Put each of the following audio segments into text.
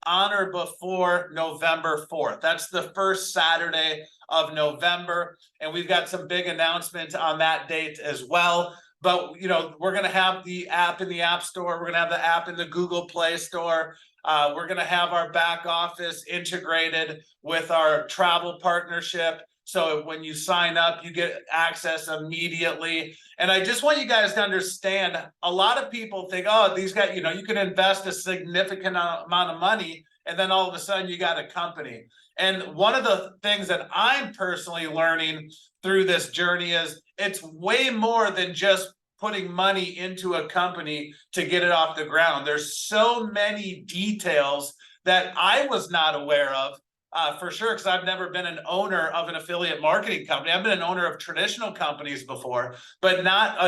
on or before November 4th. That's the first Saturday of November. And we've got some big announcements on that date as well. But, we're going to have the app in the App Store. We're going to have the app in the Google Play Store. We're going to have our back office integrated with our travel partnership. So when you sign up, you get access immediately. And I just want you guys to understand, a lot of people think, oh, these guys, you can invest a significant amount of money, and then all of a sudden you got a company. And one of the things that I'm personally learning through this journey is it's way more than just putting money into a company to get it off the ground. There's so many details that I was not aware of. For sure, because I've never been an owner of an affiliate marketing company. I've been an owner of traditional companies before, but not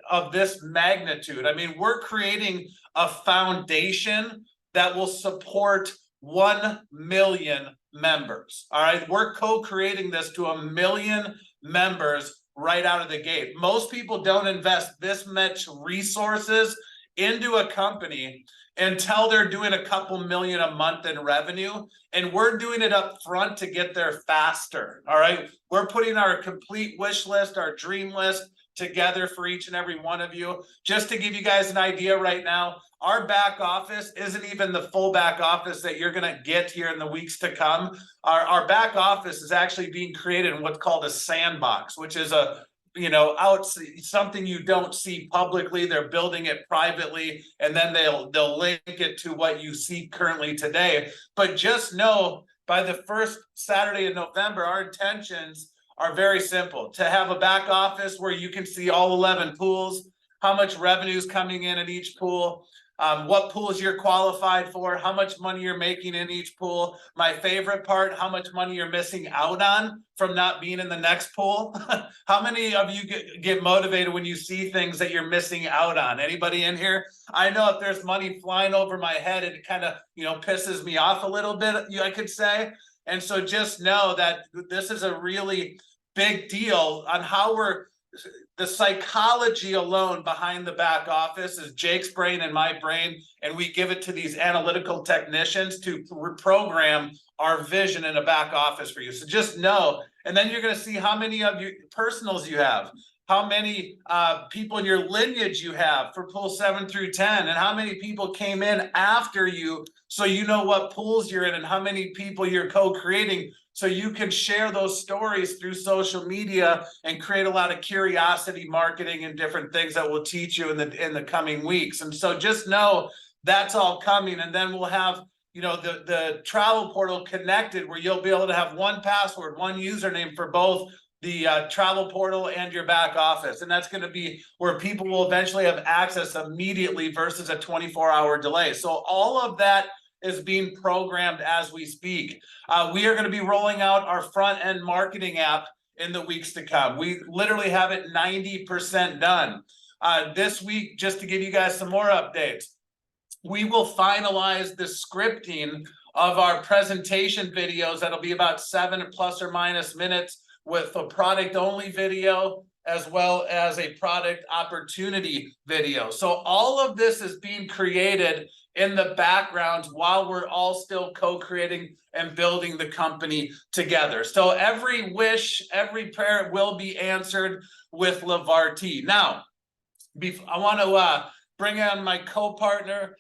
of this magnitude. I mean, we're creating a foundation that will support 1 million members. All right, we're co-creating this to 1 million members right out of the gate. Most people don't invest this much resources into a company until they're doing a couple million a month in revenue. And we're doing it up front to get there faster. All right. We're putting our complete wish list, our dream list together for each and every one of you. Just to give you guys an idea right now, our back office isn't even the full back office that you're going to get here in the weeks to come. Our back office is actually being created in what's called a sandbox, which is something you don't see publicly. They're building it privately, and then they'll link it to what you see currently today. But just know, by the first Saturday in November, our intentions are very simple: to have a back office where you can see all 11 pools, how much revenue is coming in at each pool, what pools you're qualified for, how much money you're making in each pool. My favorite part, how much money you're missing out on from not being in the next pool. How many of you get motivated when you see things that you're missing out on? Anybody in here? I know if there's money flying over my head, it kind of, pisses me off a little bit, I could say. And so just know that this is a really big deal on how the psychology alone behind the back office is Jake's brain and my brain, and we give it to these analytical technicians to reprogram our vision in a back office for you. So just know, and then you're going to see how many of your personals you have, how many people in your lineage you have for pool 7 through 10, and how many people came in after you, so you know what pools you're in and how many people you're co-creating, so you can share those stories through social media and create a lot of curiosity marketing and different things that will teach you in the coming weeks. And so just know that's all coming. And then we'll have, the travel portal connected, where you'll be able to have one password, one username for both the travel portal and your back office. And that's going to be where people will eventually have access immediately versus a 24-hour delay. So all of that is being programmed as we speak. We are going to be rolling out our front end marketing app in the weeks to come. We literally have it 90% done. This week, just to give you guys some more updates, we will finalize the scripting of our presentation videos. That'll be about 7 plus or minus minutes, with a product only video as well as a product opportunity video. So all of this is being created in the background while we're all still co-creating and building the company together. So every wish, every prayer will be answered with Levarti. Now, I want to bring on my co-partner.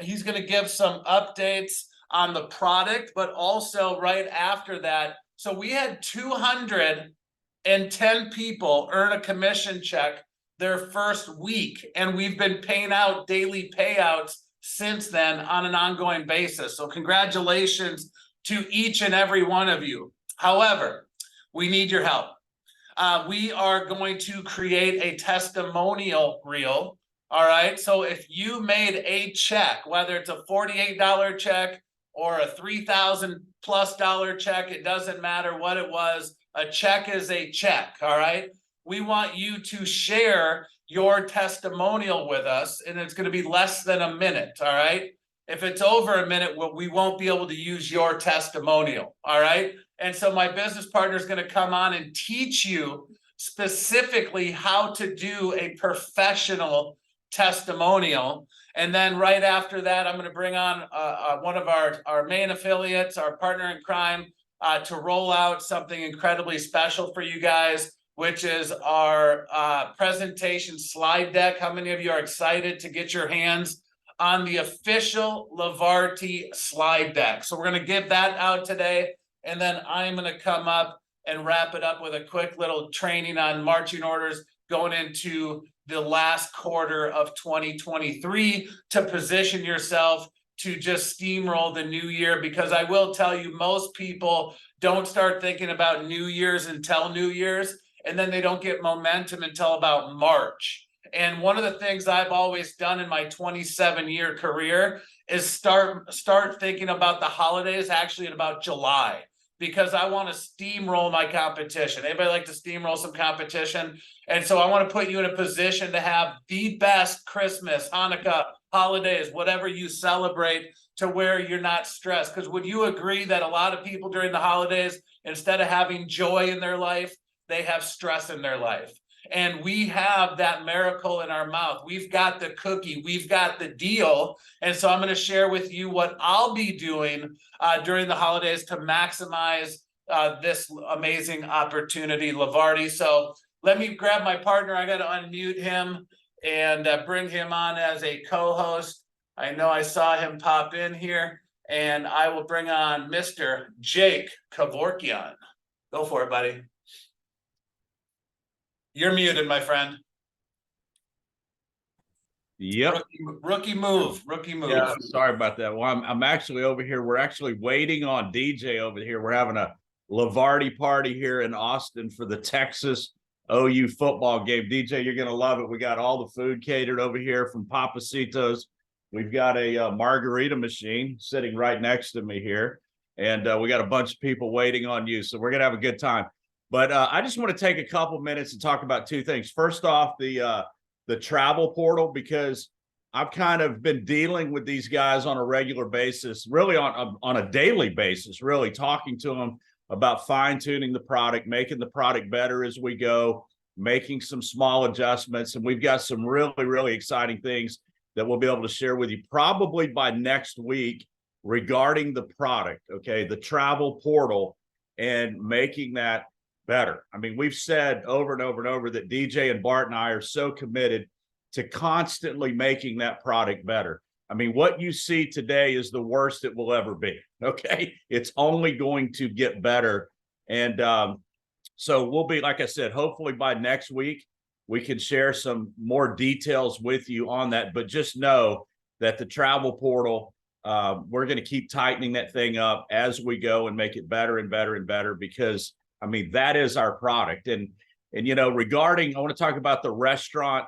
He's going to give some updates on the product, but also right after that. So we had 210 people earn a commission check their first week, and we've been paying out daily payouts since then on an ongoing basis. So congratulations to each and every one of you. However, we need your help. We are going to create a testimonial reel. All right. So if you made a check, whether it's a $48 check or a $3,000+ check, it doesn't matter what it was. A check is a check. All right. We want you to share your testimonial with us, and it's going to be less than a minute. All right. If it's over a minute, we won't be able to use your testimonial. All right. And so my business partner is going to come on and teach you specifically how to do a professional testimonial. And then right after that, I'm going to bring on one of our main affiliates, our partner in crime, to roll out something incredibly special for you guys, which is our presentation slide deck. How many of you are excited to get your hands on the official Levarti slide deck? So we're going to give that out today, and then I'm going to come up and wrap it up with a quick little training on marching orders going into the last quarter of 2023 to position yourself to just steamroll the new year. Because I will tell you, most people don't start thinking about New Year's until New Year's, and then they don't get momentum until about March. And one of the things I've always done in my 27-year career is start thinking about the holidays actually in about July, because I want to steamroll my competition. Anybody like to steamroll some competition? And so I want to put you in a position to have the best Christmas, Hanukkah, holidays, whatever you celebrate, to where you're not stressed. Because would you agree that a lot of people during the holidays, instead of having joy in their life, they have stress in their life? And we have that miracle in our mouth. We've got the cookie, we've got the deal. And so I'm going to share with you what I'll be doing during the holidays to maximize this amazing opportunity, Levarti. So let me grab my partner. I got to unmute him and bring him on as a co-host. I know I saw him pop in here, and I will bring on Mr. Jake Kevorkian. Go for it, buddy. You're muted, my friend. Yep. Rookie move. Yeah, sorry about that. Well, I'm actually over here. We're actually waiting on DJ over here. We're having a Levarti party here in Austin for the Texas OU football game. DJ, you're going to love it. We got all the food catered over here from Papacitos. We've got a margarita machine sitting right next to me here. And we got a bunch of people waiting on you. So we're going to have a good time. But I just want to take a couple minutes and talk about two things. First off, the travel portal, because I've kind of been dealing with these guys on a regular basis, really on a daily basis, really talking to them about fine-tuning the product, making the product better as we go, making some small adjustments. And we've got some really, really exciting things that we'll be able to share with you probably by next week regarding the product, okay, the travel portal, and making that better. I mean, we've said over and over and over that DJ and Bart and I are so committed to constantly making that product better. I mean, what you see today is the worst it will ever be, okay? It's only going to get better. And so we'll be, like I said, hopefully by next week, we can share some more details with you on that. But just know that the travel portal, we're going to keep tightening that thing up as we go and make it better and better and better, because I mean, that is our product. And you know, regarding, I want to talk about the restaurant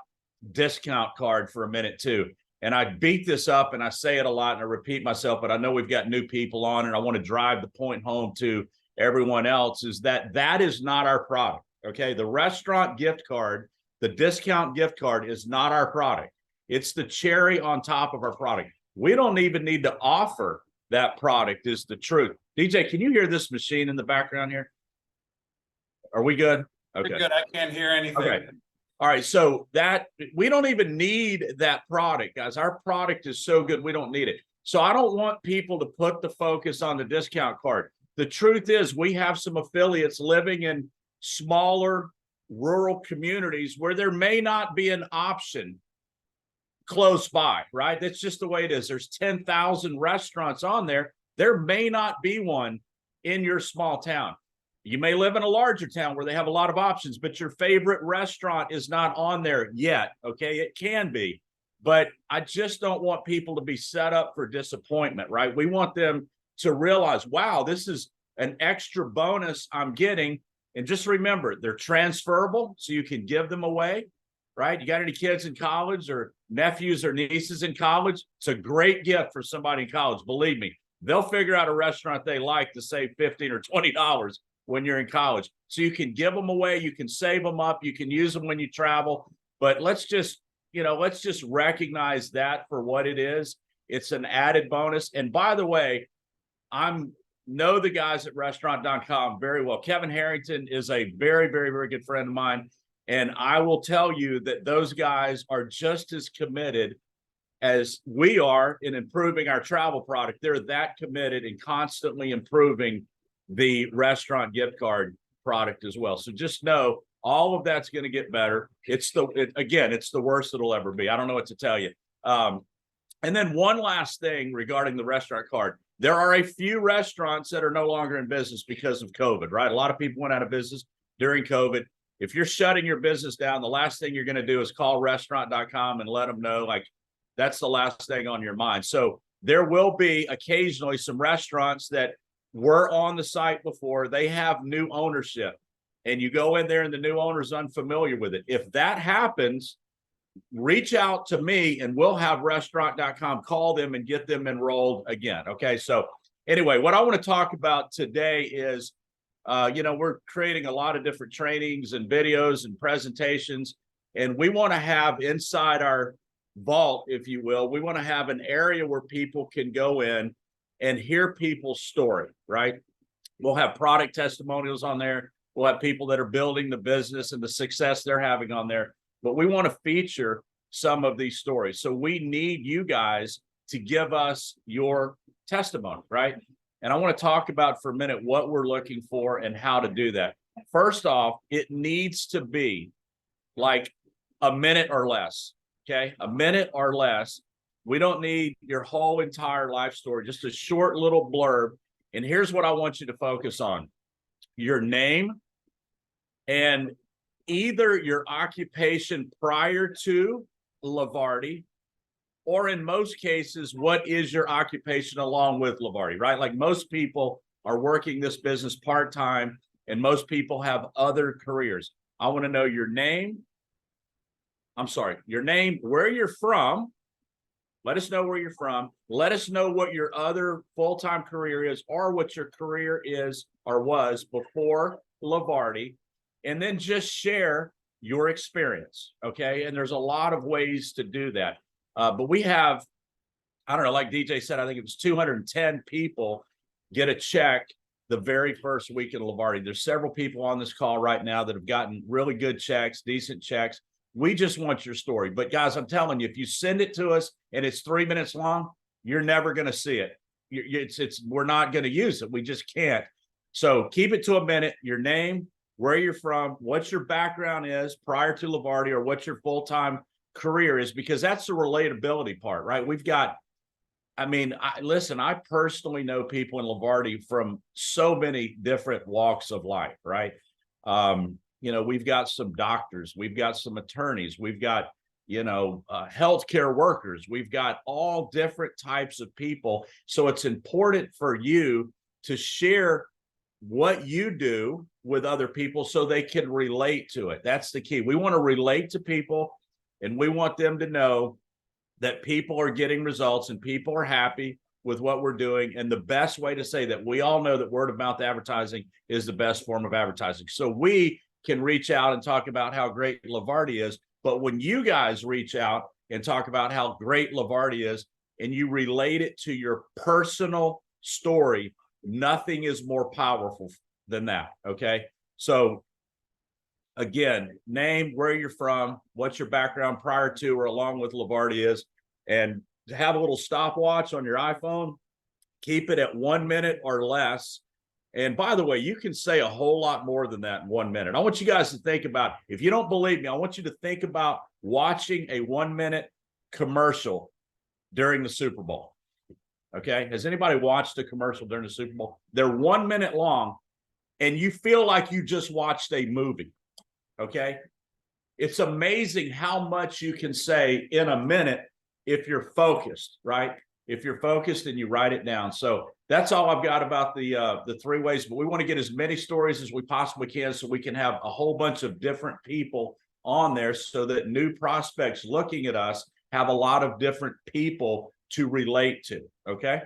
discount card for a minute too. And I beat this up and I say it a lot and I repeat myself, but I know we've got new people on, and I want to drive the point home to everyone else, is that is not our product. Okay. The restaurant gift card, the discount gift card, is not our product. It's the cherry on top of our product. We don't even need to offer that product, is the truth. DJ, can you hear this machine in the background here? Are we good? Okay. We're good. I can't hear anything. Okay. All right. So that we don't even need that product, guys. Our product is so good, we don't need it. So I don't want people to put the focus on the discount card. The truth is, we have some affiliates living in smaller rural communities where there may not be an option close by, right? That's just the way it is. There's 10,000 restaurants on there. There may not be one in your small town. You may live in a larger town where they have a lot of options, but your favorite restaurant is not on there yet. Okay. It can be, but I just don't want people to be set up for disappointment, right? We want them to realize, wow, this is an extra bonus I'm getting. And just remember, they're transferable, so you can give them away, right? You got any kids in college or nephews or nieces in college? It's a great gift for somebody in college. Believe me, they'll figure out a restaurant they like to save $15 or $20 when you're in college. So you can give them away, you can save them up, you can use them when you travel. But let's just recognize that for what it is. It's an added bonus. And by the way, know the guys at restaurant.com very well. Kevin Harrington is a very, very, very good friend of mine. And I will tell you that those guys are just as committed as we are in improving our travel product, they're that committed and constantly improving the restaurant gift card product as well. So just know all of that's going to get better. It's the worst it'll ever be. I don't know what to tell you. And then one last thing regarding the restaurant card. There are a few restaurants that are no longer in business because of COVID, right? A lot of people went out of business during COVID. If you're shutting your business down, the last thing you're going to do is call restaurant.com and let them know, like, that's the last thing on your mind. So there will be occasionally some restaurants that were on the site before, they have new ownership, and you go in there and the new owner's unfamiliar with it. If that happens, reach out to me and we'll have restaurant.com call them and get them enrolled again. Okay. So anyway, what I want to talk about today is, we're creating a lot of different trainings and videos and presentations, and we want to have inside our vault, if you will, we want to have an area where people can go in and hear people's story, right? We'll have product testimonials on there. We'll have people that are building the business and the success they're having on there. But we want to feature some of these stories. So we need you guys to give us your testimony, right? And I want to talk about for a minute what we're looking for and how to do that. First off, it needs to be like a minute or less, okay? A minute or less. We don't need your whole entire life story, just a short little blurb. And here's what I want you to focus on: your name and either your occupation prior to Levarti, or in most cases, what is your occupation along with Levarti, right? Like, most people are working this business part-time and most people have other careers. I want to know your name. Your name, where you're from. Let us know where you're from. Let us know what your other full-time career is, or what your career is or was before Levarti. And then just share your experience, okay? And there's a lot of ways to do that. But we have, I don't know, like DJ said, I think it was 210 people get a check the very first week in Levarti. There's several people on this call right now that have gotten really good checks, decent checks. We just want your story. But guys, I'm telling you, if you send it to us and it's 3 minutes long, you're never going to see it. We're not going to use it. We just can't. So keep it to a minute. Your name, where you're from, what your background is prior to Levarti, or what your full-time career is, because that's the relatability part, right? We've got, I personally know people in Levarti from so many different walks of life, right? We've got some doctors, we've got some attorneys, we've got, healthcare workers, we've got all different types of people. So it's important for you to share what you do with other people so they can relate to it. That's the key. We want to relate to people, and we want them to know that people are getting results and people are happy with what we're doing. And the best way to say that, we all know that word of mouth advertising is the best form of advertising. So we can reach out and talk about how great Levarti is. But when you guys reach out and talk about how great Levarti is, and you relate it to your personal story, nothing is more powerful than that. Okay. So again, name, where you're from, what's your background prior to or along with Levarti is, and have a little stopwatch on your iPhone. Keep it at 1 minute or less. And by the way, you can say a whole lot more than that in 1 minute. I want you guys to think about, if you don't believe me, I want you to think about watching a 1 minute commercial during the Super Bowl. Okay. Has anybody watched a commercial during the Super Bowl? They're 1 minute long and you feel like you just watched a movie. Okay. It's amazing how much you can say in a minute if you're focused, right? If you're focused and you write it down. So that's all I've got about the 3 ways, but we want to get as many stories as we possibly can so we can have a whole bunch of different people on there, so that new prospects looking at us have a lot of different people to relate to. Okay.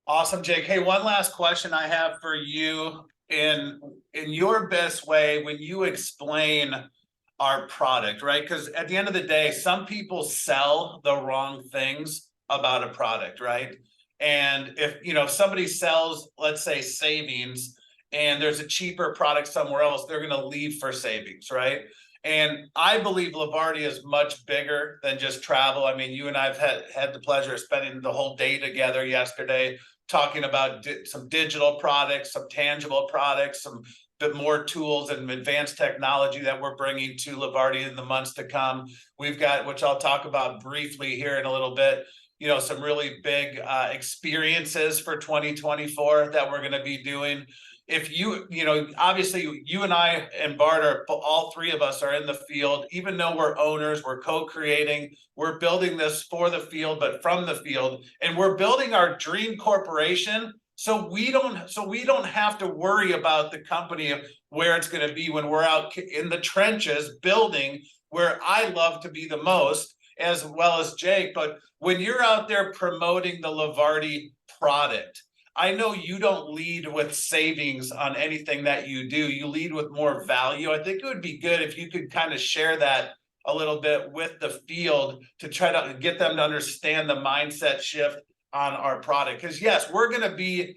Awesome, Jake. Hey, one last question I have for you. In your best way, when you explain our product, right? Because at the end of the day, some people sell the wrong things about a product, right? And if somebody sells, let's say, savings, and there's a cheaper product somewhere else, they're going to leave for savings, right? And I believe Levarti is much bigger than just travel. I mean, you and I've had the pleasure of spending the whole day together yesterday, talking about some digital products, some tangible products, some bit more tools and advanced technology that we're bringing to Levarti in the months to come. We've got, which I'll talk about briefly here in a little bit, you know, some really big experiences for 2024 that we're going to be doing. If you know, obviously you and I and Bart are, all three of us are in the field, even though we're owners, we're co-creating, we're building this for the field, but from the field, and we're building our dream corporation. So we don't have to worry about the company of where it's going to be when we're out in the trenches building, where I love to be the most, as well as Jake. But when you're out there promoting the Levarti product, I know you don't lead with savings on anything that you do. You lead with more value. I think it would be good if you could kind of share that a little bit with the field to try to get them to understand the mindset shift on our product. Because yes, we're going to be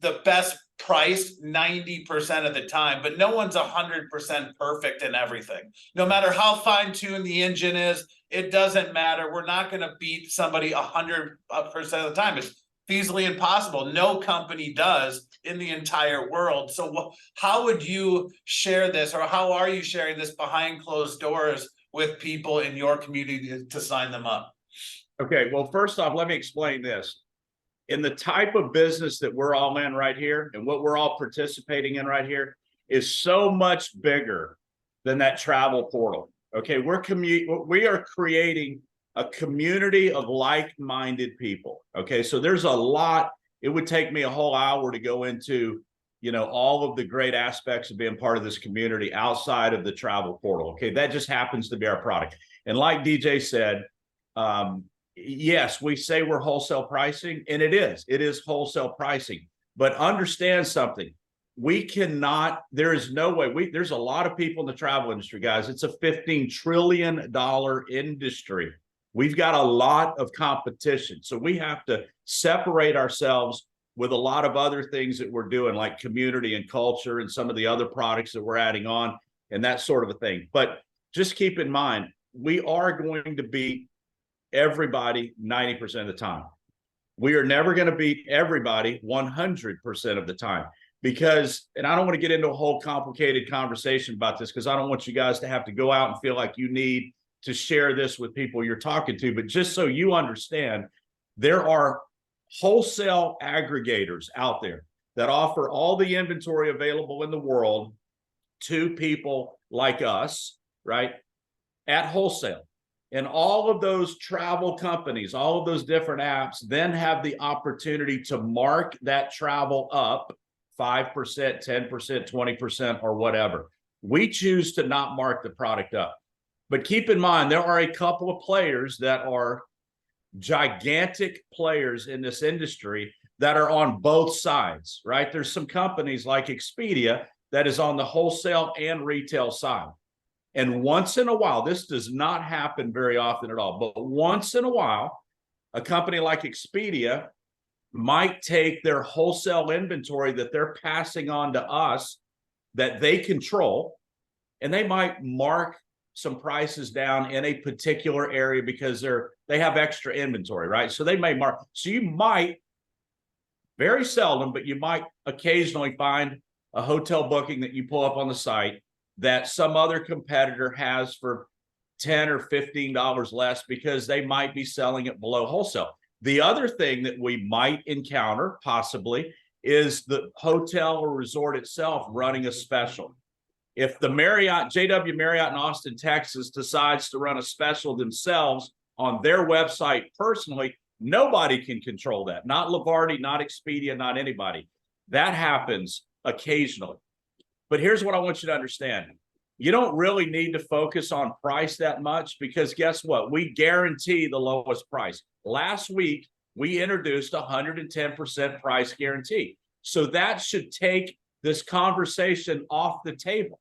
the best price 90% of the time, but no one's 100% perfect in everything. No matter how fine-tuned the engine is, it doesn't matter. We're not going to beat somebody 100% of the time. It's feasibly impossible. No company does in the entire world. So how would you share this, or how are you sharing this behind closed doors with people in your community to sign them up? Okay, well, first off, let me explain this. In the type of business that we're all in right here and what we're all participating in right here is so much bigger than that travel portal. Okay, we are creating a community of like-minded people. Okay, so there's a lot. It would take me a whole hour to go into, you know, all of the great aspects of being part of this community outside of the travel portal. Okay, that just happens to be our product. And like DJ said, yes, we say we're wholesale pricing, and it is wholesale pricing. But understand something. We cannot, there is no way, there's a lot of people in the travel industry, guys. It's a $15 trillion industry. We've got a lot of competition. So we have to separate ourselves with a lot of other things that we're doing, like community and culture and some of the other products that we're adding on and that sort of a thing. But just keep in mind, we are going to beat everybody 90% of the time. We are never going to beat everybody 100% of the time, because, and I don't want to get into a whole complicated conversation about this, because I don't want you guys to have to go out and feel like you need to share this with people you're talking to. But just so you understand, there are wholesale aggregators out there that offer all the inventory available in the world to people like us, right, at wholesale. And all of those travel companies, all of those different apps then have the opportunity to mark that travel up 5%, 10%, 20%, or whatever. We choose to not mark the product up. But keep in mind, there are a couple of players that are gigantic players in this industry that are on both sides, right? There's some companies like Expedia that is on the wholesale and retail side. And once in a while, this does not happen very often at all, but once in a while, a company like Expedia might take their wholesale inventory that they're passing on to us that they control, and they might mark some prices down in a particular area because they have extra inventory, right? So they may mark. So you might, very seldom, but you might occasionally find a hotel booking that you pull up on the site that some other competitor has for $10 or $15 less because they might be selling it below wholesale. The other thing that we might encounter possibly is the hotel or resort itself running a special. If the Marriott, JW Marriott in Austin, Texas decides to run a special themselves on their website personally, nobody can control that. Not Levarti, not Expedia, not anybody. That happens occasionally. But here's what I want you to understand. You don't really need to focus on price that much, because guess what? We guarantee the lowest price. Last week, we introduced 110% price guarantee. So that should take this conversation off the table.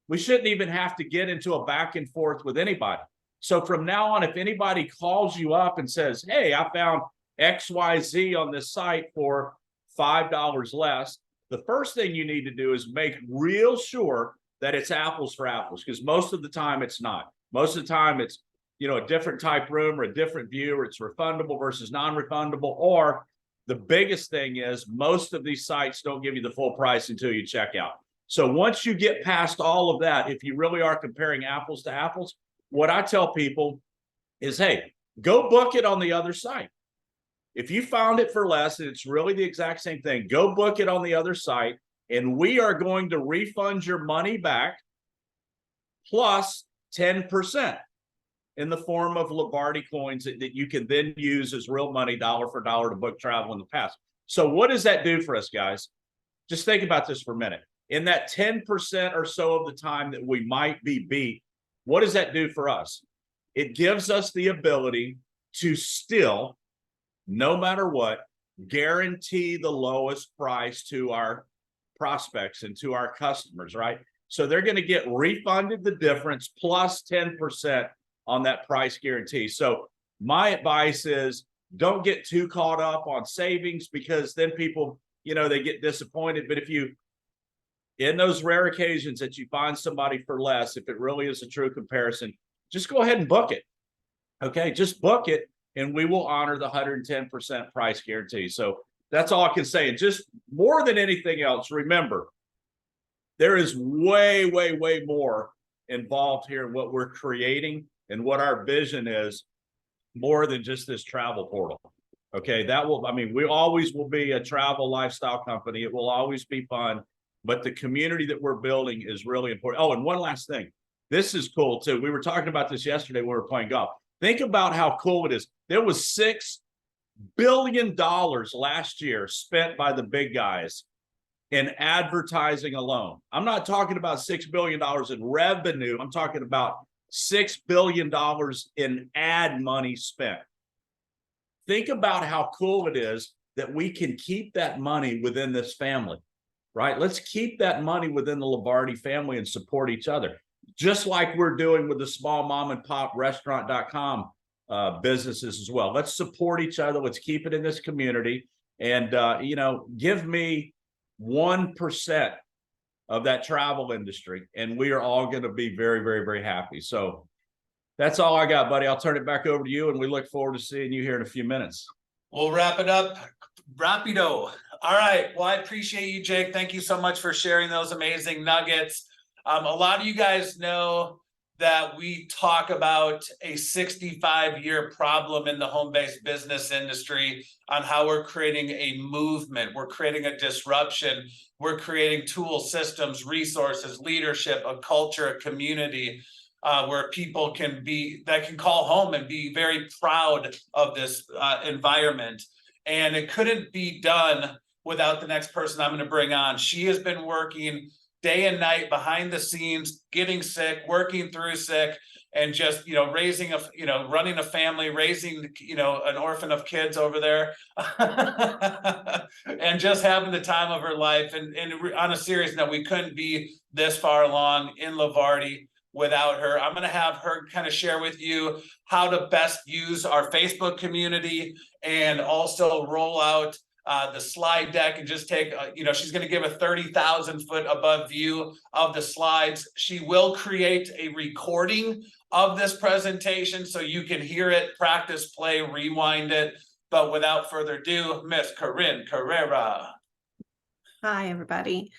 We shouldn't even have to get into a back and forth with anybody. So from now on, if anybody calls you up and says, hey, I found XYZ on this site for $5 less, the first thing you need to do is make real sure that it's apples for apples, because most of the time it's not. Most of the time it's, you know, a different type room or a different view, or it's refundable versus non-refundable. Or the biggest thing is most of these sites don't give you the full price until you check out. So once you get past all of that, if you really are comparing apples to apples, what I tell people is, hey, go book it on the other site. If you found it for less and it's really the exact same thing, go book it on the other site, and we are going to refund your money back plus 10% in the form of Levarti coins that you can then use as real money, dollar for dollar, to book travel in the past. So what does that do for us, guys? Just think about this for a minute. In that 10% or so of the time that we might be beat, what does that do for us? It gives us the ability to still, no matter what, guarantee the lowest price to our prospects and to our customers, right? So they're going to get refunded the difference plus 10% on that price guarantee. So my advice is, don't get too caught up on savings, because then people, you know, they get disappointed. But if you, in those rare occasions that you find somebody for less, if it really is a true comparison, just go ahead and book it. Okay, just book it, and we will honor the 110% price guarantee. So that's all I can say. And just more than anything else, remember, there is way, way, way more involved here in what we're creating and what our vision is, more than just this travel portal. Okay, that will, I mean, we always will be a travel lifestyle company. It will always be fun, but the community that we're building is really important. Oh, and one last thing. This is cool too. We were talking about this yesterday when we were playing golf. Think about how cool it is. There was $6 billion last year spent by the big guys in advertising alone. I'm not talking about $6 billion in revenue. I'm talking about $6 billion in ad money spent. Think about how cool it is that we can keep that money within this family, right? Let's keep that money within the Levarti family and support each other, just like we're doing with the small mom and pop restaurant.com businesses as well. Let's support each other. Let's keep it in this community, and you know, give me 1% of that travel industry, and we are all going to be very, very, very happy. So that's all I got, buddy. I'll turn it back over to you, and we look forward to seeing you here in a few minutes. We'll wrap it up. Rapido. All right. Well, I appreciate you, Jake. Thank you so much for sharing those amazing nuggets. A lot of you guys know that we talk about a 65-year problem in the home-based business industry on how we're creating a movement. We're creating a disruption. We're creating tools, systems, resources, leadership, a culture, a community where people can call home and be very proud of this environment. And it couldn't be done without the next person I'm going to bring on. She has been working day and night behind the scenes, getting sick, working through sick, and just, you know, raising a, you know, running a family, raising, you know, an orphan of kids over there, and just having the time of her life. And on a serious note, we couldn't be this far along in Levarti without her. I'm going to have her kind of share with you how to best use our Facebook community, and also roll out the slide deck, and just take, you know, she's going to give a 30,000 foot above view of the slides. She will create a recording of this presentation so you can hear it, practice, play, rewind it. But without further ado, Miss Corinne Carrera. Hi, everybody.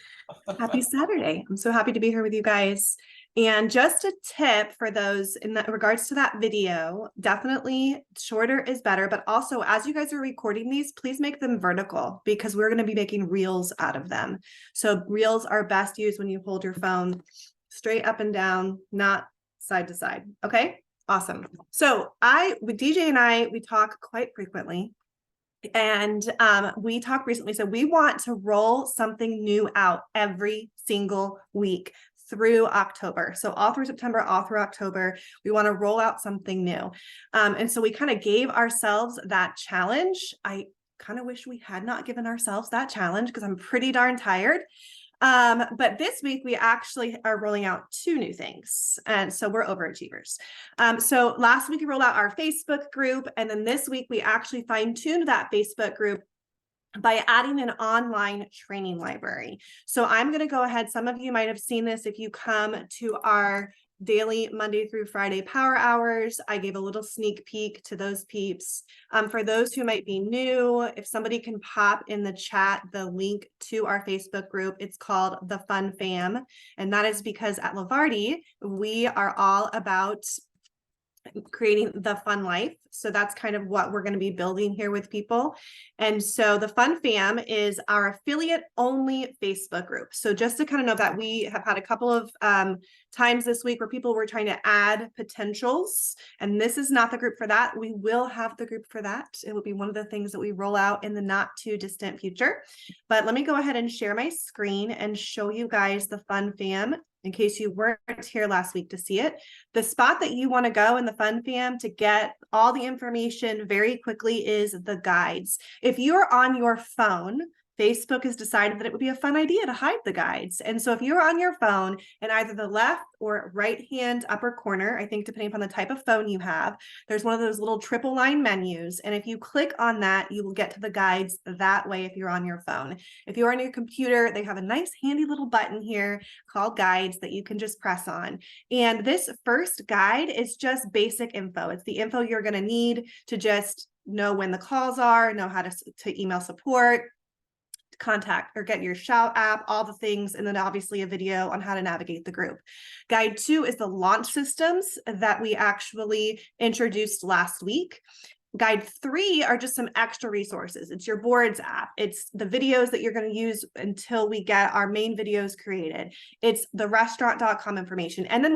Happy Saturday. I'm so happy to be here with you guys. And just a tip for those in regards to that video, definitely shorter is better, but also as you guys are recording these, please make them vertical, because we're going to be making reels out of them. So reels are best used when you hold your phone straight up and down, not side to side. Okay, awesome. So with DJ and I, we talk quite frequently. And we talked recently, so we want to roll something new out every single week through October. So all through September, all through October, we want to roll out something new. And so we kind of gave ourselves that challenge. I kind of wish we had not given ourselves that challenge, because I'm pretty darn tired. But this week we actually are rolling out 2 new things. And so we're overachievers. So last week we rolled out our Facebook group. And then this week we actually fine-tuned that Facebook group by adding an online training library. So I'm going to go ahead. Some of you might have seen this if you come to our daily Monday through Friday power hours. I gave a little sneak peek to those peeps. For those who might be new, if somebody can pop in the chat the link to our Facebook group, it's called the Fun Fam. And that is because at Levarti, we are all about creating the fun life. So that's kind of what we're going to be building here with people. And so the Fun Fam is our affiliate only Facebook group. So just to kind of know that, we have had a couple of times this week where people were trying to add potentials, and this is not the group for that. We will have the group for that. It will be one of the things that we roll out in the not too distant future. But let me go ahead and share my screen and show you guys the Fun Fam in case you weren't here last week to see it. The spot that you want to go in the Fun Fam to get all the information very quickly is the guides. If you're on your phone, Facebook has decided that it would be a fun idea to hide the guides. And so if you're on your phone, in either the left or right hand upper corner, I think depending upon the type of phone you have, there's one of those little triple line menus. And if you click on that, you will get to the guides that way if you're on your phone. If you're on your computer, they have a nice handy little button here called guides that you can just press on. And this first guide is just basic info. It's the info you're going to need to just know when the calls are, know how to email support, contact or get your shout app, all the things, and then obviously a video on how to navigate the group. Guide 2 is the launch systems that we actually introduced last week. Guide 3 are just some extra resources. It's your boards app. It's the videos that you're going to use until we get our main videos created. It's the restaurant.com information. And then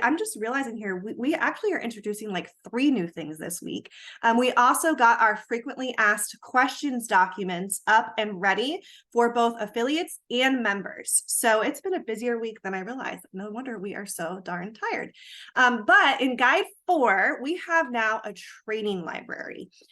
I'm just realizing here, we actually are introducing like 3 new things this week. We also got our frequently asked questions documents up and ready for both affiliates and members. So it's been a busier week than I realized. No wonder we are so darn tired. But in Guide 4, we have now a training library.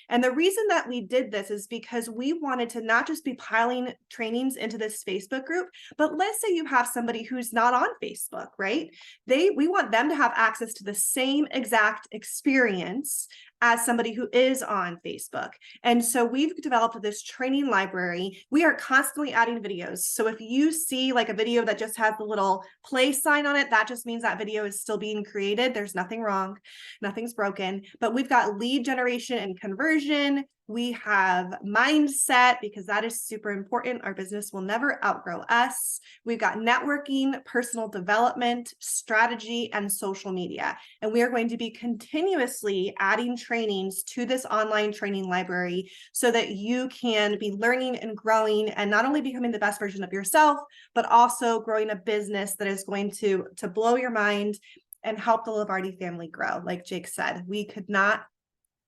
And the reason that we did this is because we wanted to not just be piling trainings into this Facebook group, but let's say you have somebody who's not on Facebook, right? We want them to have access to the same exact experience as somebody who is on Facebook. And so we've developed this training library. We are constantly adding videos. So if you see like a video that just has the little play sign on it, that just means that video is still being created. There's nothing wrong, nothing's broken. But we've got lead generation and conversion. We have mindset, because that is super important. Our business will never outgrow us. We've got networking, personal development, strategy, and social media. And we are going to be continuously adding trainings to this online training library so that you can be learning and growing, and not only becoming the best version of yourself, but also growing a business that is going to blow your mind and help the Levarti family grow. Like Jake said, we could not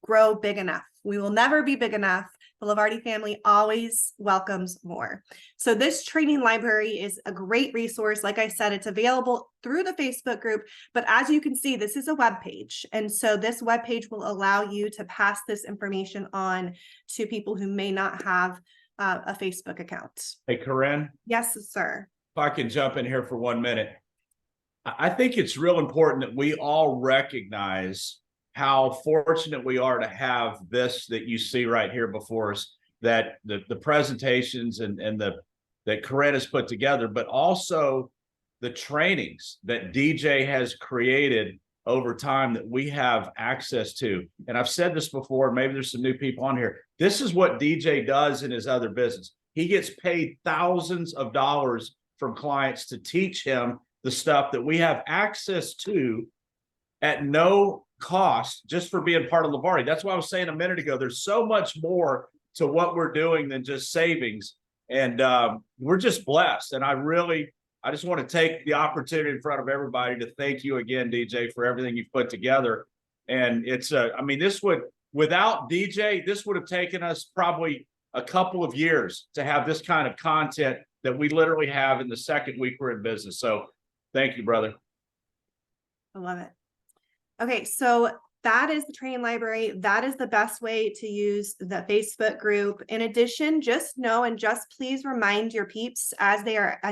grow big enough. We will never be big enough. The Levarti family always welcomes more. So this training library is a great resource. Like I said, it's available through the Facebook group, but as you can see, this is a web page. And so this web page will allow you to pass this information on to people who may not have a Facebook account. Hey, Corinne. Yes, sir. If I can jump in here for 1 minute. I think it's real important that we all recognize how fortunate we are to have this that you see right here before us, that the presentations and that Corinne has put together, but also the trainings that DJ has created over time that we have access to. And I've said this before, maybe there's some new people on here. This is what DJ does in his other business. He gets paid thousands of dollars from clients to teach him the stuff that we have access to at no cost, just for being part of Levarti. That's why I was saying a minute ago, there's so much more to what we're doing than just savings. And we're just blessed. And I just want to take the opportunity in front of everybody to thank you again, DJ, for everything you've put together. And it's without DJ, this would have taken us probably a couple of years to have this kind of content that we literally have in the second week we're in business. So thank you, brother. I love it. Okay, so that is the training library. That is the best way to use the Facebook group. In addition, just know and just please remind your peeps as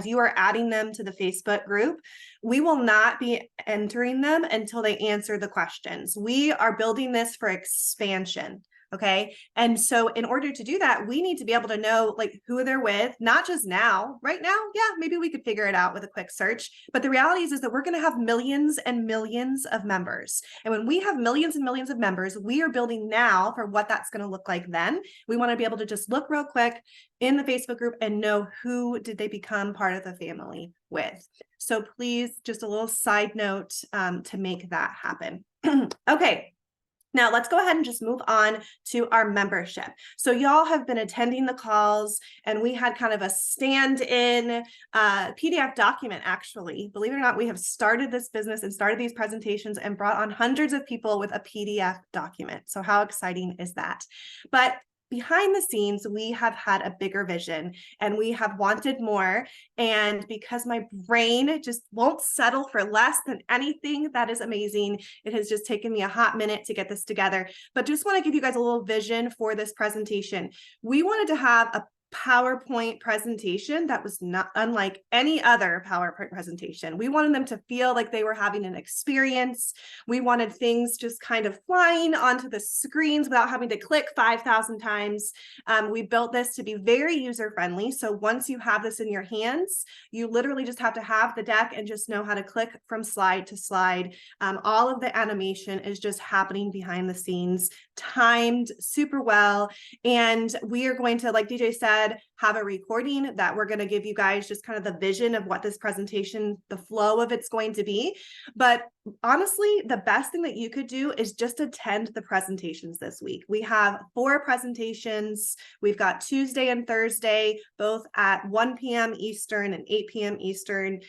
you are adding them to the Facebook group, we will not be entering them until they answer the questions. We are building this for expansion. Okay. And so in order to do that, we need to be able to know like who they're with, not just now. Right now, yeah, maybe we could figure it out with a quick search. But the reality is that we're going to have millions and millions of members. And when we have millions and millions of members, we are building now for what that's going to look like then. We want to be able to just look real quick in the Facebook group and know who did they become part of the family with. So please, just a little side note to make that happen. Okay. Now let's go ahead and just move on to our membership. So y'all have been attending the calls, and we had kind of a stand-in PDF document, actually. Believe it or not, we have started this business and started these presentations and brought on hundreds of people with a PDF document. So how exciting is that? But behind the scenes, we have had a bigger vision and we have wanted more. And because my brain just won't settle for less than anything that is amazing, it has just taken me a hot minute to get this together. But just want to give you guys a little vision for this presentation. We wanted to have a PowerPoint presentation that was not unlike any other PowerPoint presentation. We wanted them to feel like they were having an experience. We wanted things just kind of flying onto the screens without having to click 5,000 times. We built this to be very user-friendly. So once you have this in your hands, you literally just have to have the deck and just know how to click from slide to slide. All of the animation is just happening behind the scenes, timed super well. And we are going to, like DJ said, have a recording that we're going to give you guys just kind of the vision of what this presentation, the flow of it's going to be. But honestly, the best thing that you could do is just attend the presentations this week. We have 4 presentations. We've got Tuesday and Thursday, both at 1 p.m. Eastern and 8 p.m. Eastern.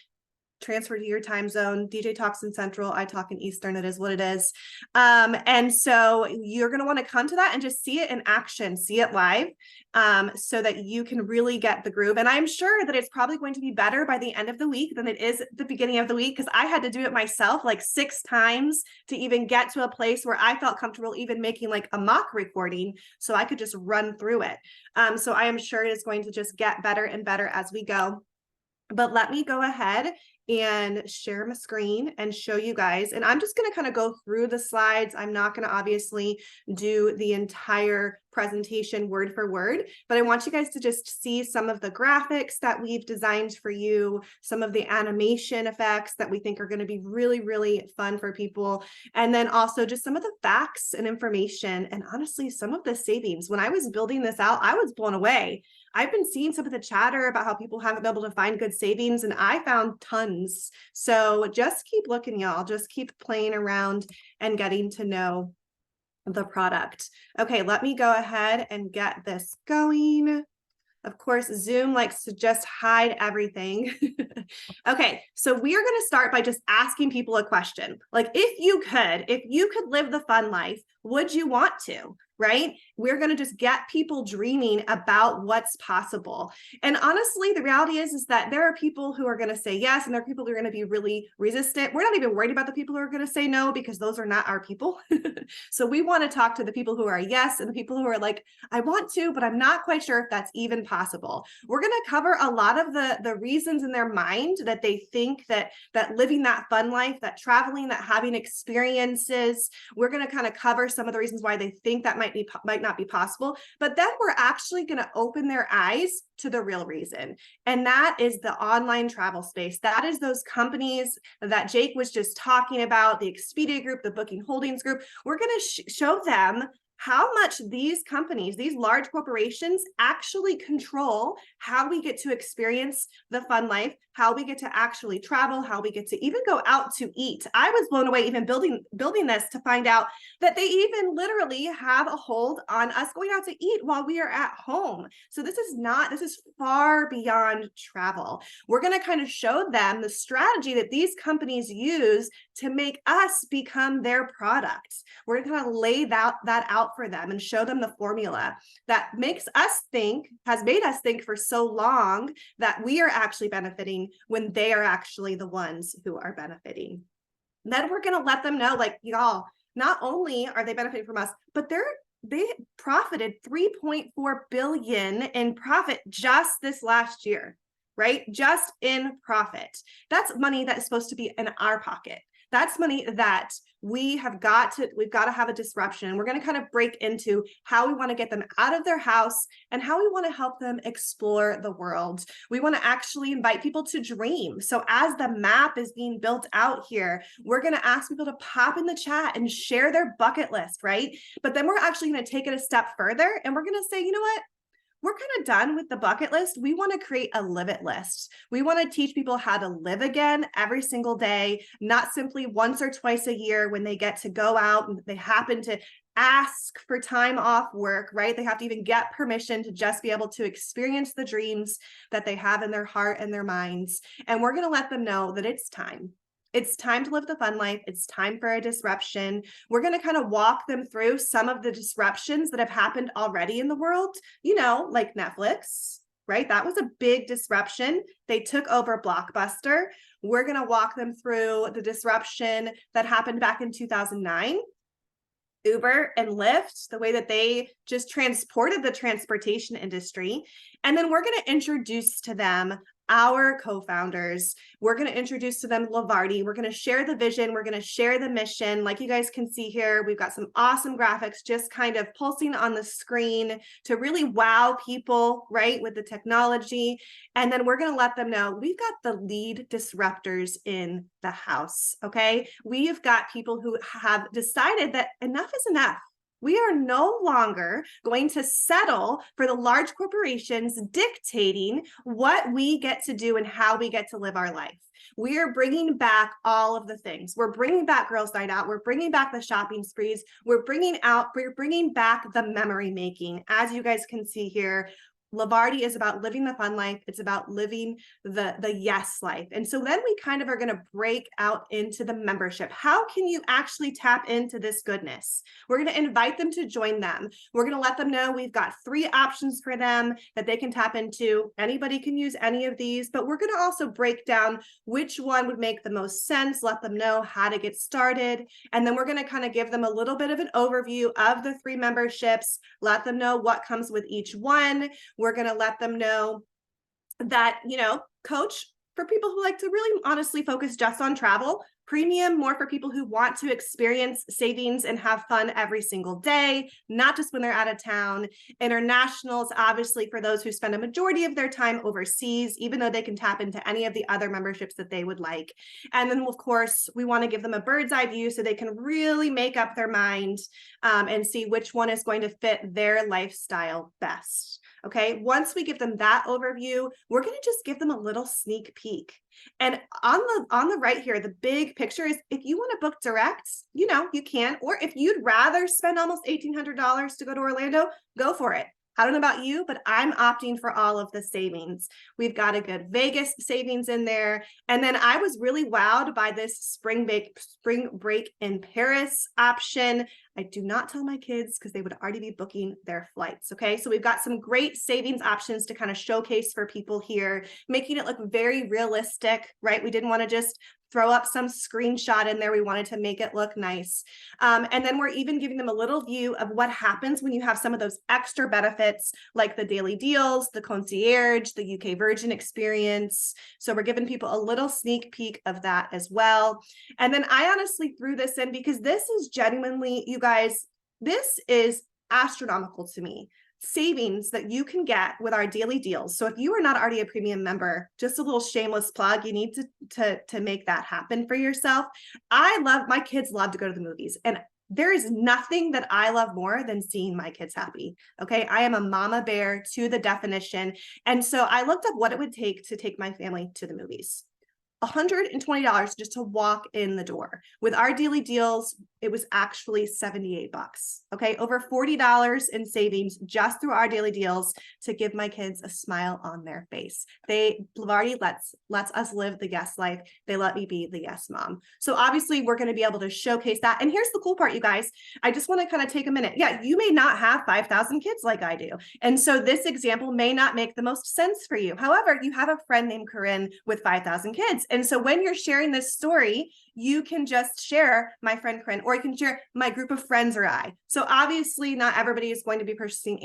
Transfer to your time zone. DJ talks in Central, I talk in Eastern. It is what it is. And so you're going to want to come to that and just see it in action, see it live, so that you can really get the groove. And I'm sure that it's probably going to be better by the end of the week than it is at the beginning of the week, because I had to do it myself like 6 times to even get to a place where I felt comfortable even making like a mock recording so I could just run through it. So I am sure it is going to just get better and better as we go. But let me go ahead and share my screen and show you guys. And I'm just going to kind of go through the slides. I'm not going to obviously do the entire presentation word for word, but I want you guys to just see some of the graphics that we've designed for you, some of the animation effects that we think are going to be really, really fun for people. And then also just some of the facts and information, and honestly, some of the savings. When I was building this out, I was blown away. I've been seeing some of the chatter about how people haven't been able to find good savings, and I found tons. So just keep looking, y'all. Just keep playing around and getting to know the product. Okay, let me go ahead and get this going. Of course, Zoom likes to just hide everything. Okay, so we are going to start by just asking people a question. Like, if you could live the fun life, would you want to? Right? We're going to just get people dreaming about what's possible. And honestly, the reality is that there are people who are going to say yes, and there are people who are going to be really resistant. We're not even worried about the people who are going to say no, because those are not our people. So we want to talk to the people who are yes, and the people who are like, I want to, but I'm not quite sure if that's even possible. We're going to cover a lot of the reasons in their mind that they think that living that fun life, that traveling, that having experiences, we're going to kind of cover some of the reasons why they think that might not be possible. But then we're actually going to open their eyes to the real reason. And that is the online travel space. That is those companies that Jake was just talking about, the Expedia Group, the Booking Holdings Group. We're going to show them how much these companies, these large corporations, actually control how we get to experience the fun life, how we get to actually travel, how we get to even go out to eat. I was blown away even building this to find out that they even literally have a hold on us going out to eat while we are at home. So this is far beyond travel. We're going to kind of show them the strategy that these companies use to make us become their products. We're going to kind of lay that out for them and show them the formula that has made us think for so long that we are actually benefiting when they are actually the ones who are benefiting. Then we're going to let them know, like, y'all, not only are they benefiting from us, but they profited 3.4 billion in profit just this last year, right? Just in profit. That's money that is supposed to be in our pocket. That's money that we've got to have a disruption. We're going to kind of break into how we want to get them out of their house and how we want to help them explore the world. We want to actually invite people to dream. So as the map is being built out here, we're going to ask people to pop in the chat and share their bucket list, right? But then we're actually going to take it a step further and we're going to say, you know what? We're kind of done with the bucket list. We want to create a live it list. We want to teach people how to live again every single day, not simply once or twice a year when they get to go out and they happen to ask for time off work, right? They have to even get permission to just be able to experience the dreams that they have in their heart and their minds. And we're going to let them know that it's time. It's time to live the fun life. It's time for a disruption. We're going to kind of walk them through some of the disruptions that have happened already in the world, like Netflix, right? That was a big disruption. They took over Blockbuster. We're going to walk them through the disruption that happened back in 2009. Uber and Lyft, the way that they just transported the transportation industry. And then we're going to introduce to them our co-founders. We're going to introduce to them Levarti. We're going to share the vision. We're going to share the mission. Like you guys can see here, we've got some awesome graphics just kind of pulsing on the screen to really wow people, right, with the technology. And then we're going to let them know we've got the lead disruptors in the house, okay? We've got people who have decided that enough is enough. We are no longer going to settle for the large corporations dictating what we get to do and how we get to live our life. We are bringing back all of the things. We're bringing back Girls Night Out. We're bringing back the shopping sprees. We're bringing back the memory making. As you guys can see here, Levarti is about living the fun life. It's about living the yes life. And so then we kind of are going to break out into the membership. How can you actually tap into this goodness? We're going to invite them to join them. We're going to let them know we've got 3 options for them that they can tap into. Anybody can use any of these, but we're going to also break down which one would make the most sense, let them know how to get started. And then we're going to kind of give them a little bit of an overview of the 3 memberships, let them know what comes with each one. We're going to let them know that, coach for people who like to really honestly focus just on travel, premium more for people who want to experience savings and have fun every single day, not just when they're out of town. Internationals, obviously, for those who spend a majority of their time overseas, even though they can tap into any of the other memberships that they would like. And then, of course, we want to give them a bird's eye view so they can really make up their mind and see which one is going to fit their lifestyle best. Okay, once we give them that overview, we're going to just give them a little sneak peek. And on the right here, the big picture is if you want to book direct, you can, or if you'd rather spend almost $1,800 to go to Orlando, go for it. I don't know about you, but I'm opting for all of the savings. We've got a good Vegas savings in there. And then I was really wowed by this spring break in Paris option. I do not tell my kids because they would already be booking their flights. Okay, so we've got some great savings options to kind of showcase for people here, making it look very realistic, right? We didn't want to just throw up some screenshot in there. We wanted to make it look nice. And then we're even giving them a little view of what happens when you have some of those extra benefits like the daily deals, the concierge, the UK Virgin experience. So we're giving people a little sneak peek of that as well. And then I honestly threw this in because this is genuinely, you guys, this is astronomical to me. Savings that you can get with our daily deals. So if you are not already a premium member, just a little shameless plug, you need to make that happen for yourself. My kids love to go to the movies, and there is nothing that I love more than seeing my kids happy. Okay, I am a mama bear to the definition. And so I looked up what it would take to take my family to the movies. $120 just to walk in the door. With our daily deals, it was actually $78. Okay, over $40 in savings just through our daily deals to give my kids a smile on their face. Levarti lets us live the yes life. They let me be the yes mom. So obviously we're going to be able to showcase that. And here's the cool part, you guys. I just want to kind of take a minute. Yeah, you may not have 5,000 kids like I do. And so this example may not make the most sense for you. However, you have a friend named Corinne with 5,000 kids. And so when you're sharing this story, you can just share my friend Corinne, or you can share my group of friends or I. So obviously not everybody is going to be purchasing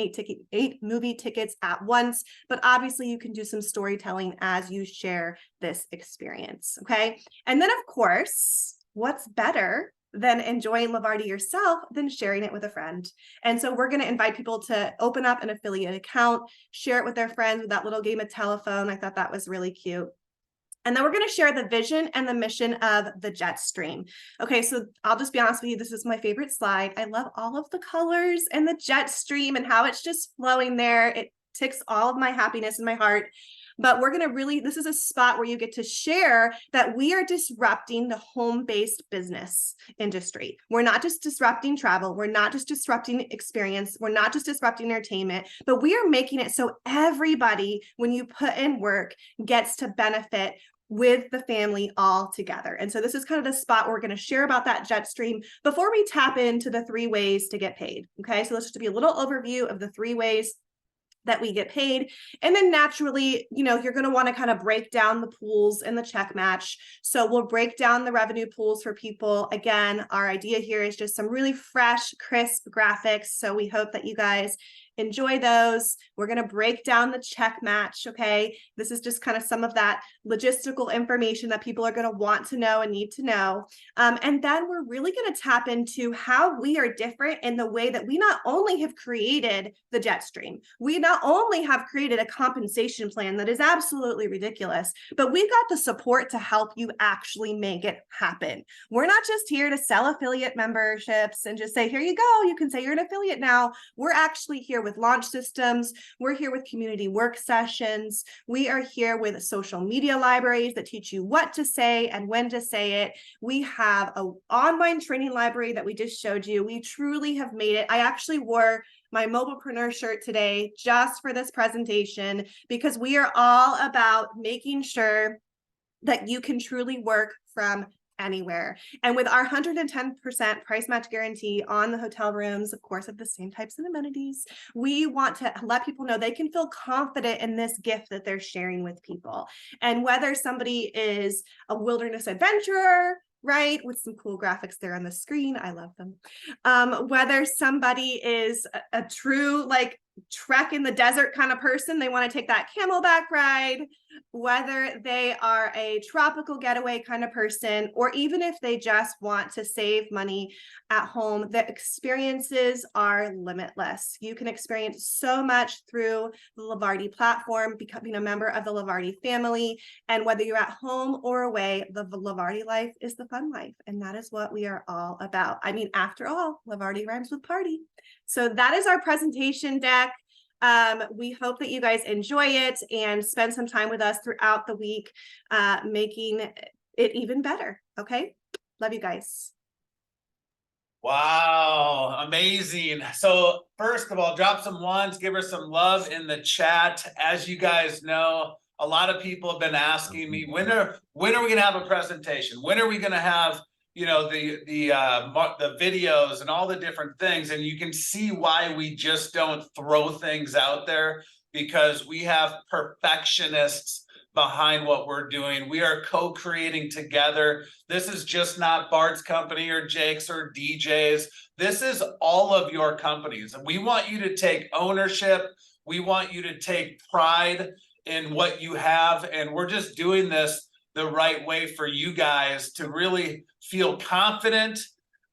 8 movie tickets at once, but obviously you can do some storytelling as you share this experience. Okay. And then of course, what's better than enjoying Levarti yourself than sharing it with a friend? And so we're going to invite people to open up an affiliate account, share it with their friends with that little game of telephone. I thought that was really cute. And then we're going to share the vision and the mission of the jet stream. Okay, so I'll just be honest with you, this is my favorite slide. I love all of the colors and the jet stream and how it's just flowing there. It ticks all of my happiness in my heart. But we're going to really, this is a spot where you get to share that we are disrupting the home-based business industry. We're not just disrupting travel. We're not just disrupting experience. We're not just disrupting entertainment, but we are making it so everybody, when you put in work, gets to benefit with the family all together. And so this is kind of the spot where we're going to share about that jet stream before we tap into the 3 ways to get paid. Okay, so let's just be a little overview of the 3 ways that we get paid. And then naturally, you know, you're going to want to kind of break down the pools and the check match. So we'll break down the revenue pools for people. Again, our idea here is just some really fresh, crisp graphics. So we hope that you guys enjoy those. We're going to break down the check match. Okay. This is just kind of some of that logistical information that people are going to want to know and need to know. And then we're really going to tap into how we are different in the way that we not only have created the jet stream, we not only have created a compensation plan that is absolutely ridiculous, but we've got the support to help you actually make it happen. We're not just here to sell affiliate memberships and just say, here you go, you can say you're an affiliate now. We're actually here with launch systems. We're here with community work sessions. We are here with social media libraries that teach you what to say and when to say it. We have an online training library that we just showed you. We truly have made it. I actually wore my mobilepreneur shirt today just for this presentation because we are all about making sure that you can truly work from anywhere. And with our 110% price match guarantee on the hotel rooms, of course, of the same types of amenities, we want to let people know they can feel confident in this gift that they're sharing with people. And whether somebody is a wilderness adventurer, right, with some cool graphics there on the screen, I love them. Whether somebody is a true like trek in the desert kind of person, they want to take that camelback ride, whether they are a tropical getaway kind of person, or even if they just want to save money at home, the experiences are limitless. You can experience so much through the Levarti platform, becoming a member of the Levarti family. And whether you're at home or away, the Levarti life is the fun life. And that is what we are all about. I mean, after all, Levarti rhymes with party. So that is our presentation deck. We hope that you guys enjoy it and spend some time with us throughout the week, making it even better. Okay. Love you guys. Wow, amazing. So first of all, drop some ones, give her some love in the chat. As you guys know, a lot of people have been asking me, when are we going to have a presentation? When are we going to have, you know, the videos and all the different things? And you can see why we just don't throw things out there, because we have perfectionists behind what we're doing. We are co-creating together. This is just not Bart's company or Jake's or DJ's. This is all of your companies. We want you to take ownership. We want you to take pride in what you have. And we're just doing this the right way for you guys to really feel confident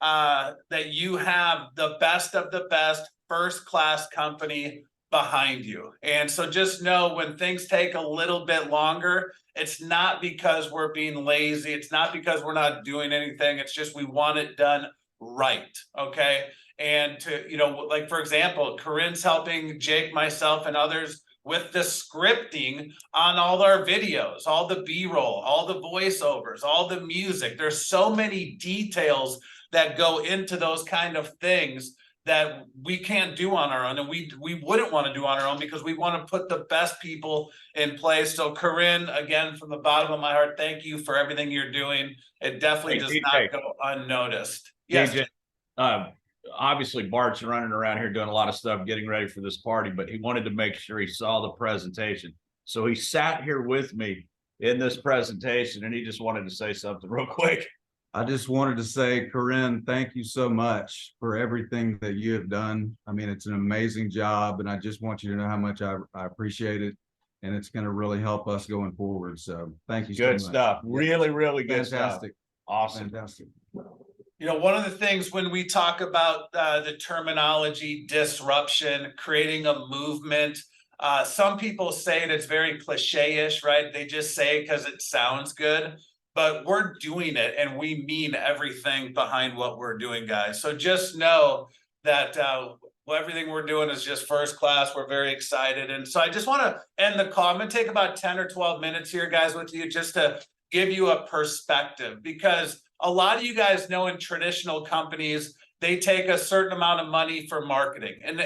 that you have the best of the best first-class company behind you. And so just know when things take a little bit longer, it's not because we're being lazy. It's not because we're not doing anything. It's just we want it done right. Okay. And to, you know, like, for example, Corinne's helping Jake, myself, and others with the scripting on all our videos, all the B-roll, all the voiceovers, all the music. There's so many details that go into those kind of things that we can't do on our own, and we wouldn't want to do on our own, because we want to put the best people in place. So Corinne, again, from the bottom of my heart, thank you for everything you're doing. It definitely does not go unnoticed. Yes, DJ, obviously Bart's running around here doing a lot of stuff, getting ready for this party, but he wanted to make sure he saw the presentation. So he sat here with me in this presentation, and he just wanted to say something real quick. I just wanted to say, Corinne, thank you so much for everything that you have done. I mean, it's an amazing job, and I just want you to know how much I appreciate it, and it's going to really help us going forward. So thank you so much. Good stuff. Really, really good stuff. Fantastic. Awesome. Fantastic. You know, one of the things when we talk about the terminology disruption, creating a movement, some people say it's very cliche-ish, right? They just say it because it sounds good, but we're doing it and we mean everything behind what we're doing, guys. So just know that everything we're doing is just first class. We're very excited. And so I just want to end the call. I'm going to take about 10 or 12 minutes here, guys, with you just to give you a perspective, because a lot of you guys know in traditional companies, they take a certain amount of money for marketing. And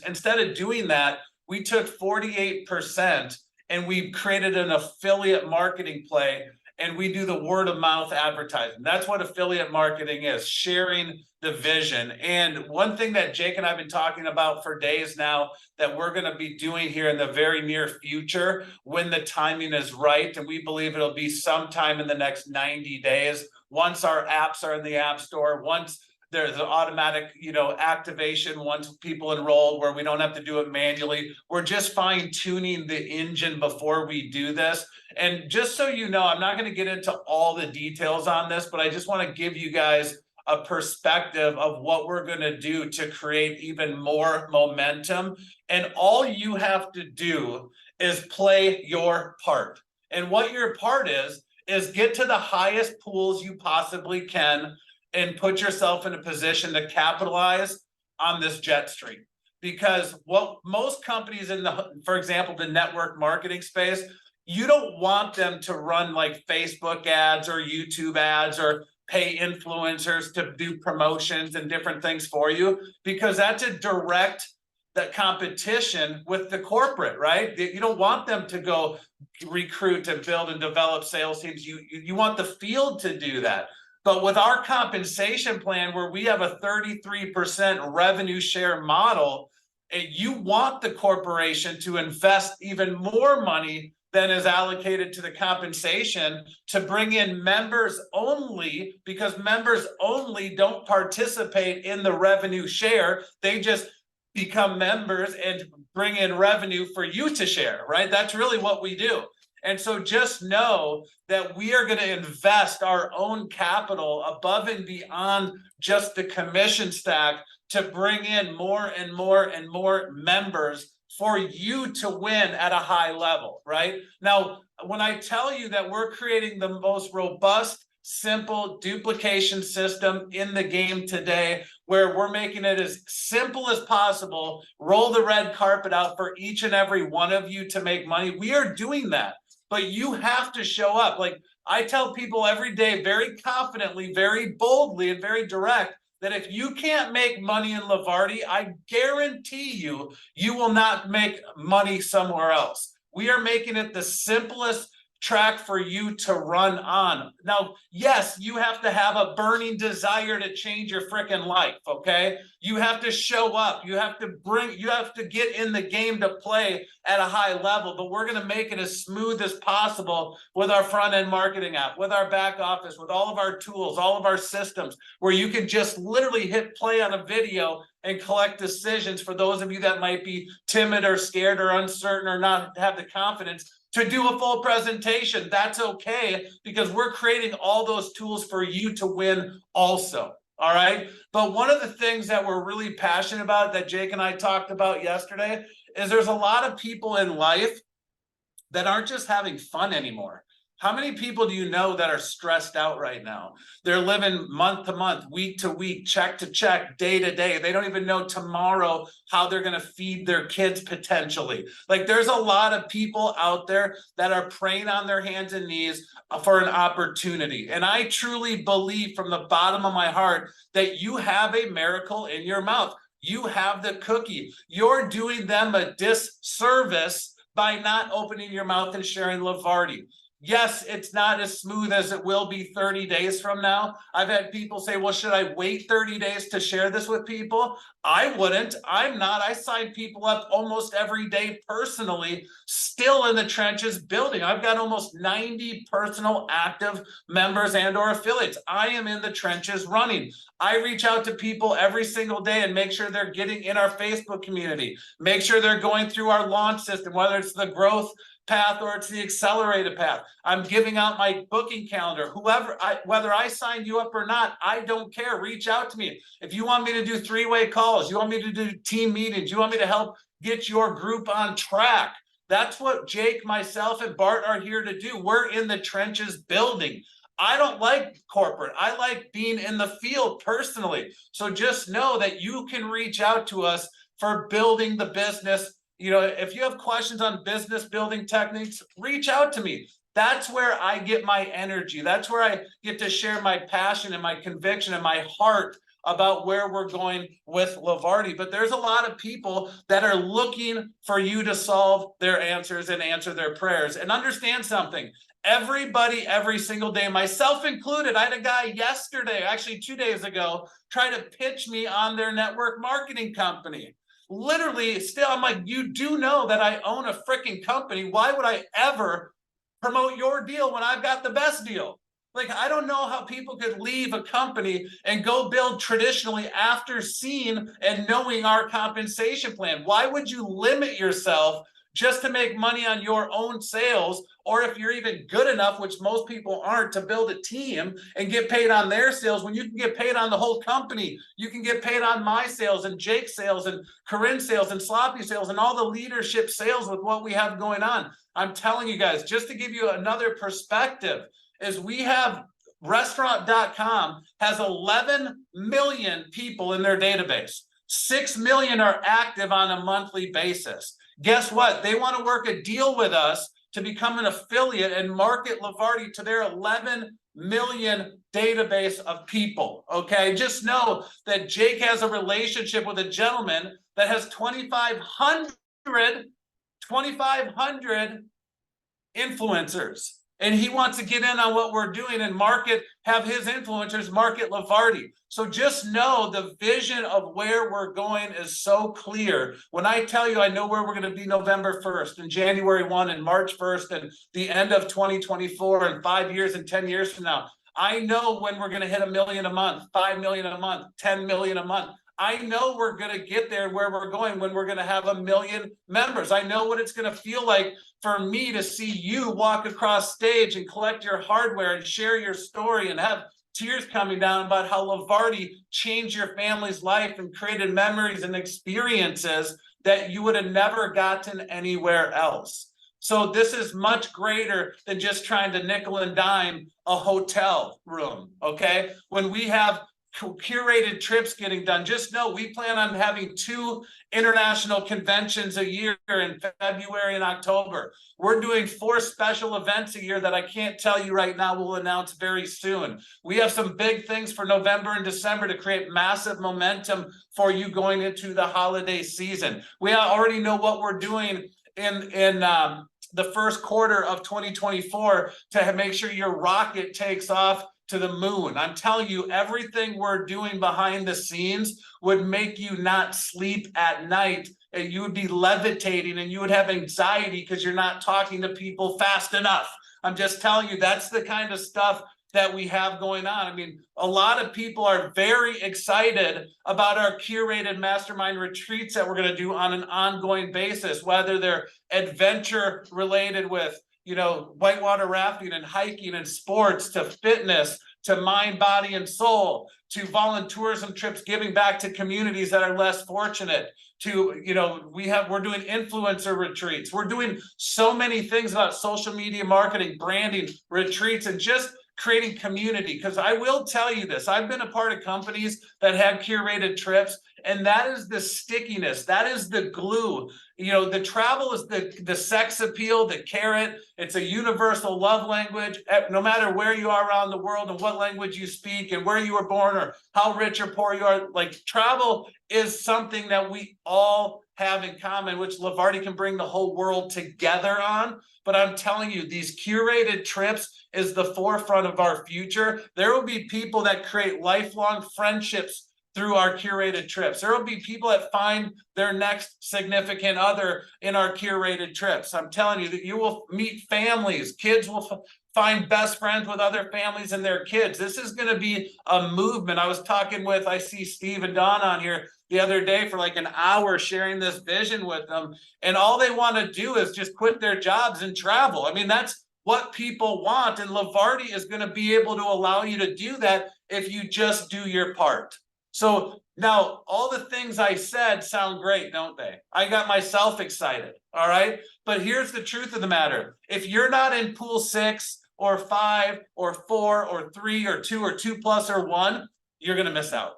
instead of doing that, we took 48% and we created an affiliate marketing play, and we do the word of mouth advertising. That's what affiliate marketing is, sharing the vision. And one thing that Jake and I have been talking about for days now that we're going to be doing here in the very near future when the timing is right, and we believe it'll be sometime in the next 90 days, once our apps are in the App Store, once there's an automatic, activation once people enroll where we don't have to do it manually. We're just fine tuning the engine before we do this. And just so you know, I'm not going to get into all the details on this, but I just want to give you guys a perspective of what we're going to do to create even more momentum. And all you have to do is play your part. And what your part is get to the highest pools you possibly can and put yourself in a position to capitalize on this jet stream. Because what most companies for example, the network marketing space, you don't want them to run like Facebook ads or YouTube ads or pay influencers to do promotions and different things for you, because that's a direct competition with the corporate, right? You don't want them to go recruit and build and develop sales teams. You want the field to do that. But with our compensation plan, where we have a 33% revenue share model, you want the corporation to invest even more money than is allocated to the compensation to bring in members only, because members only don't participate in the revenue share. They just become members and bring in revenue for you to share, right? That's really what we do. And so just know that we are going to invest our own capital above and beyond just the commission stack to bring in more and more and more members for you to win at a high level, right? Now, when I tell you that we're creating the most robust, simple duplication system in the game today, where we're making it as simple as possible, roll the red carpet out for each and every one of you to make money, we are doing that. But you have to show up. Like I tell people every day, very confidently, very boldly, and very direct, that if you can't make money in Levarti, I guarantee you will not make money somewhere else. We are making it the simplest track for you to run on. Now, yes, you have to have a burning desire to change your freaking life, okay? You have to show up. You have to get in the game to play at a high level, but we're going to make it as smooth as possible with our front-end marketing app, with our back office, with all of our tools, all of our systems, where you can just literally hit play on a video and collect decisions for those of you that might be timid or scared or uncertain or not have the confidence to do a full presentation. That's okay, because we're creating all those tools for you to win also. All right. But one of the things that we're really passionate about that Jake and I talked about yesterday is there's a lot of people in life that aren't just having fun anymore. How many people do you know that are stressed out right now? They're living month to month, week to week, check to check, day to day. They don't even know tomorrow how they're going to feed their kids potentially. Like there's a lot of people out there that are praying on their hands and knees for an opportunity. And I truly believe from the bottom of my heart that you have a miracle in your mouth. You have the cookie. You're doing them a disservice by not opening your mouth and sharing Levarti. Yes, it's not as smooth as it will be 30 days from now. I've had people say, well, should I wait 30 days to share this with people? I wouldn't. I'm not. I sign people up almost every day personally, still in the trenches building. I've got almost 90 personal active members and or affiliates. I am in the trenches running. I reach out to people every single day and make sure they're getting in our Facebook community, make sure they're going through our launch system, whether it's the growth path or it's the accelerated path. I'm giving out my booking calendar. Whether I signed you up or not, I don't care. Reach out to me. If you want me to do three-way calls, you want me to do team meetings, you want me to help get your group on track. That's what Jake, myself, and Bart are here to do. We're in the trenches building. I don't like corporate. I like being in the field personally. So just know that you can reach out to us for building the business. You know, if you have questions on business building techniques, reach out to me. That's where I get my energy. That's where I get to share my passion and my conviction and my heart about where we're going with Levarti. But there's a lot of people that are looking for you to solve their answers and answer their prayers. And understand something. Everybody, every single day, myself included, I had a guy yesterday, actually 2 days ago, try to pitch me on their network marketing company. Literally, still, I'm like, you do know that I own a freaking company. Why would I ever promote your deal when I've got the best deal? Like, I don't know how people could leave a company and go build traditionally after seeing and knowing our compensation plan. Why would you limit yourself just to make money on your own sales? Or if you're even good enough, which most people aren't, to build a team and get paid on their sales, when you can get paid on the whole company. You can get paid on my sales and Jake's sales and Corinne's sales and Sloppy sales and all the leadership sales with what we have going on. I'm telling you guys, just to give you another perspective, is we have restaurant.com has 11 million people in their database. 6 million are active on a monthly basis. Guess what? They want to work a deal with us to become an affiliate and market Levarti to their 11 million database of people. Okay, just know that Jake has a relationship with a gentleman that has 2,500 influencers. And he wants to get in on what we're doing and have his influencers market Levarti. So just know the vision of where we're going is so clear. When I tell you, I know where we're going to be November 1st and January 1 and March 1st and the end of 2024 and 5 years and 10 years from now. I know when we're going to hit 1 million a month, 5 million a month, 10 million a month. I know we're going to get there where we're going when we're going to have 1 million members. I know what it's going to feel like for me to see you walk across stage and collect your hardware and share your story and have tears coming down about how Levarti changed your family's life and created memories and experiences that you would have never gotten anywhere else. So this is much greater than just trying to nickel and dime a hotel room, okay? When we have curated trips getting done, just know we plan on having 2 international conventions a year in February and October. We're doing 4 special events a year that I can't tell you right now. We'll announce very soon. We have some big things for November and December to create massive momentum for you going into the holiday season. We already know what we're doing in the first quarter of 2024 to make sure your rocket takes off to the moon. I'm telling you, everything we're doing behind the scenes would make you not sleep at night. And you would be levitating and you would have anxiety because you're not talking to people fast enough. I'm just telling you, that's the kind of stuff that we have going on. I mean, a lot of people are very excited about our curated mastermind retreats that we're going to do on an ongoing basis, whether they're adventure related with, you know, whitewater rafting and hiking and sports, to fitness, to mind, body, and soul, to volunteerism trips, giving back to communities that are less fortunate, to, you know, we're doing influencer retreats. We're doing so many things about social media marketing, branding, retreats, and just creating community. Because I will tell you this, I've been a part of companies that have curated trips, and that is the stickiness, that is the glue. You know, the travel is the sex appeal, the carrot. It's a universal love language. No matter where you are around the world and what language you speak and where you were born or how rich or poor you are, like, travel is something that we all have in common, which Levarti can bring the whole world together on. But I'm telling you, these curated trips is the forefront of our future. There will be people that create lifelong friendships through our curated trips. There will be people that find their next significant other in our curated trips. I'm telling you that you will meet families. Kids will find best friends with other families and their kids. This is going to be a movement. I was talking with, I see Steve and Don on here. the other day for like an hour sharing this vision with them. And all they want to do is just quit their jobs and travel. I mean, that's what people want. And Levarti is going to be able to allow you to do that if you just do your part. So now all the things I said sound great, don't they? I got myself excited. All right. But here's the truth of the matter. If you're not in pool 6 or 5 or 4 or 3 or 2 or 2 plus or 1, you're going to miss out.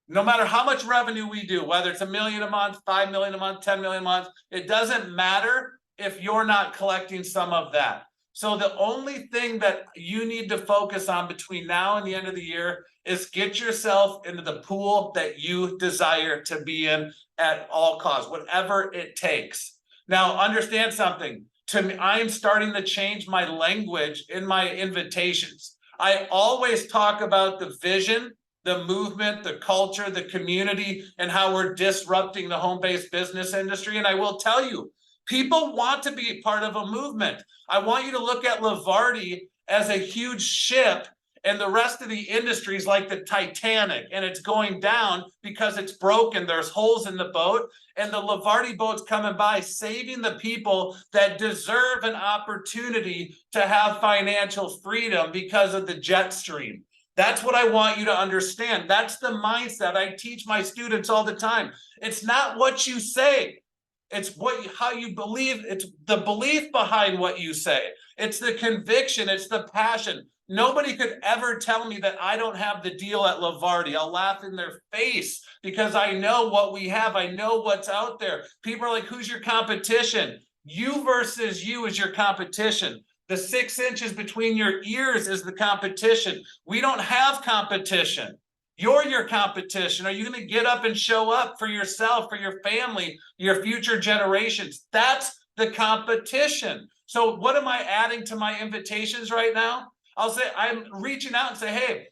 No matter how much revenue we do, whether it's $1 million a month, 5 million a month, 10 million a month, it doesn't matter if you're not collecting some of that. So the only thing that you need to focus on between now and the end of the year is get yourself into the pool that you desire to be in at all costs, whatever it takes. Now, understand something. To me, I am starting to change my language in my invitations. I always talk about the vision, the movement, the culture, the community, and how we're disrupting the home-based business industry. And I will tell you, people want to be part of a movement. I want you to look at Levarti as a huge ship, and the rest of the industry is like the Titanic, and it's going down because it's broken. There's holes in the boat, and the Levarti boat's coming by, saving the people that deserve an opportunity to have financial freedom because of the jet stream. That's what I want you to understand. That's the mindset I teach my students all the time. It's not what you say. It's how you believe. It's the belief behind what you say. It's the conviction. It's the passion. Nobody could ever tell me that I don't have the deal at Levarti. I'll laugh in their face because I know what we have. I know what's out there. People are like, who's your competition? You versus you is your competition. The 6 inches between your ears is the competition. We don't have competition. You're your competition. Are you going to get up and show up for yourself, for your family, your future generations? That's the competition. So what am I adding to my invitations right now? I'll say I'm reaching out and say, hey,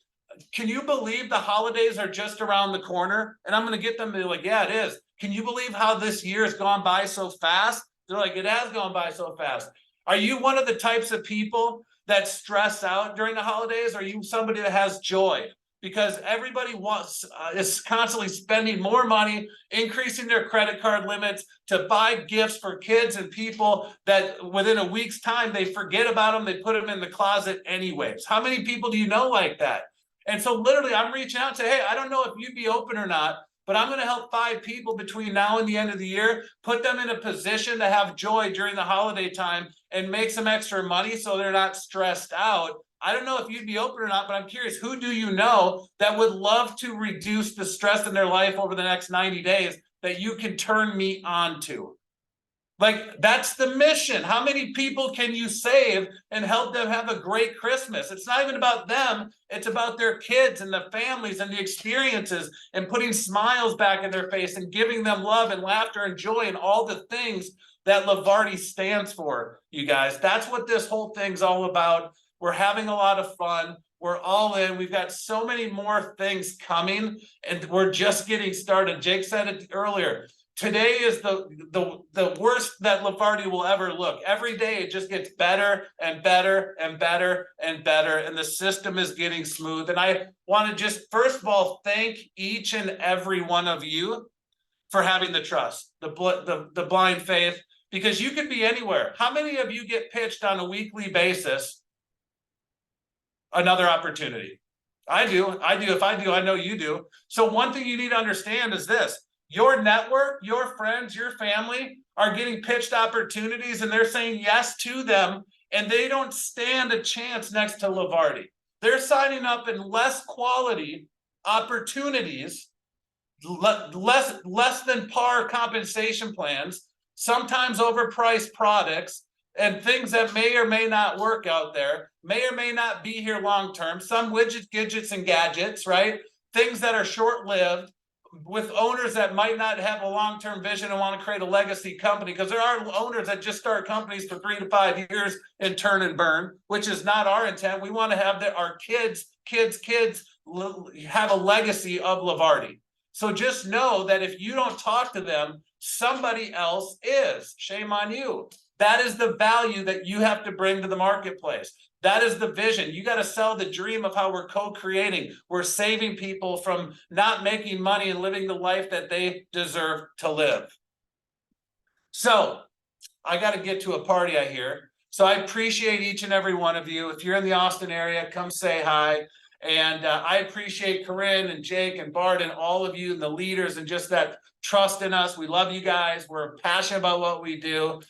can you believe the holidays are just around the corner? And I'm going to get them to be like, yeah, it is. Can you believe how this year has gone by so fast? They're like, it has gone by so fast. Are you one of the types of people that stress out during the holidays? Or are you somebody that has joy? Because everybody is constantly spending more money, increasing their credit card limits to buy gifts for kids and people that within a week's time, they forget about them. They put them in the closet anyways. How many people do you know like that? And so literally I'm reaching out and say, hey, I don't know if you'd be open or not, but I'm going to help 5 people between now and the end of the year, put them in a position to have joy during the holiday time and make some extra money so they're not stressed out. I don't know if you'd be open or not, but I'm curious, who do you know that would love to reduce the stress in their life over the next 90 days that you can turn me on to? Like, that's the mission. How many people can you save and help them have a great Christmas? It's not even about them. It's about their kids and the families and the experiences and putting smiles back in their face and giving them love and laughter and joy and all the things that Levarti stands for, you guys. That's what this whole thing's all about. We're having a lot of fun. We're all in. We've got so many more things coming, and we're just getting started. Jake said it earlier. Today is the worst that Levarti will ever look. Every day it just gets better and better and better and better, and the system is getting smooth. And I want to just, first of all, thank each and every one of you for having the trust, the blind faith, because you could be anywhere. How many of you get pitched on a weekly basis another opportunity? I do. If I do, I know you do. So one thing you need to understand is this: your network, your friends, your family are getting pitched opportunities and they're saying yes to them, and they don't stand a chance next to Levarti. They're signing up in less quality opportunities, less than par compensation plans, sometimes overpriced products, and things that may or may not work out there, may or may not be here long term, some widgets, gadgets, and gadgets, right? Things that are short-lived, with owners that might not have a long-term vision and want to create a legacy company, because there are owners that just start companies for 3 to 5 years and turn and burn, which is not our intent. We want to have our kids have a legacy of Levarti. So just know that if you don't talk to them, somebody else is. Shame on you. That is the value that you have to bring to the marketplace. That is the vision. You got to sell the dream of how we're co-creating. We're saving people from not making money and living the life that they deserve to live. So I got to get to a party, I hear. So I appreciate each and every one of you. If you're in the Austin area, come say hi. And I appreciate Corinne and Jake and Bart and all of you and the leaders and just that trust in us. We love you guys. We're passionate about what we do.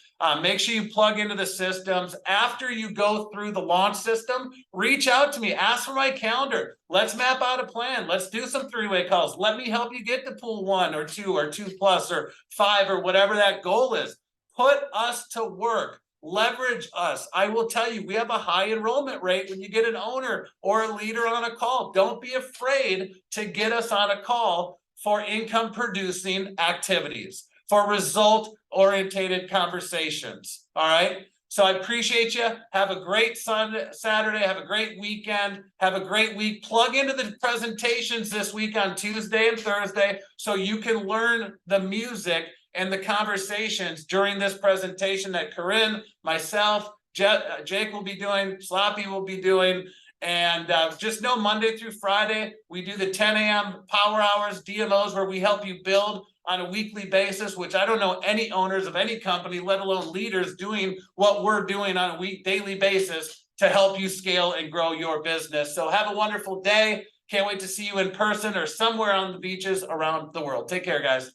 Make sure you plug into the systems. After you go through the launch system, reach out to me. Ask for my calendar. Let's map out a plan. Let's do some three-way calls. Let me help you get to pool 1 or 2 or 2+ or 5 or whatever that goal is. Put us to work. Leverage us. I will tell you, we have a high enrollment rate when you get an owner or a leader on a call. Don't be afraid to get us on a call for income producing activities, for result oriented conversations. All right. So I appreciate you. Have a great Saturday. Have a great weekend. Have a great week. Plug into the presentations this week on Tuesday and Thursday so you can learn the music and the conversations during this presentation that Corinne, myself, Jake will be doing, Sloppy will be doing. And just know Monday through Friday, we do the 10 a.m. power hours, DMOs, where we help you build on a weekly basis, which I don't know any owners of any company, let alone leaders, doing what we're doing on a daily basis to help you scale and grow your business. So have a wonderful day. Can't wait to see you in person or somewhere on the beaches around the world. Take care, guys.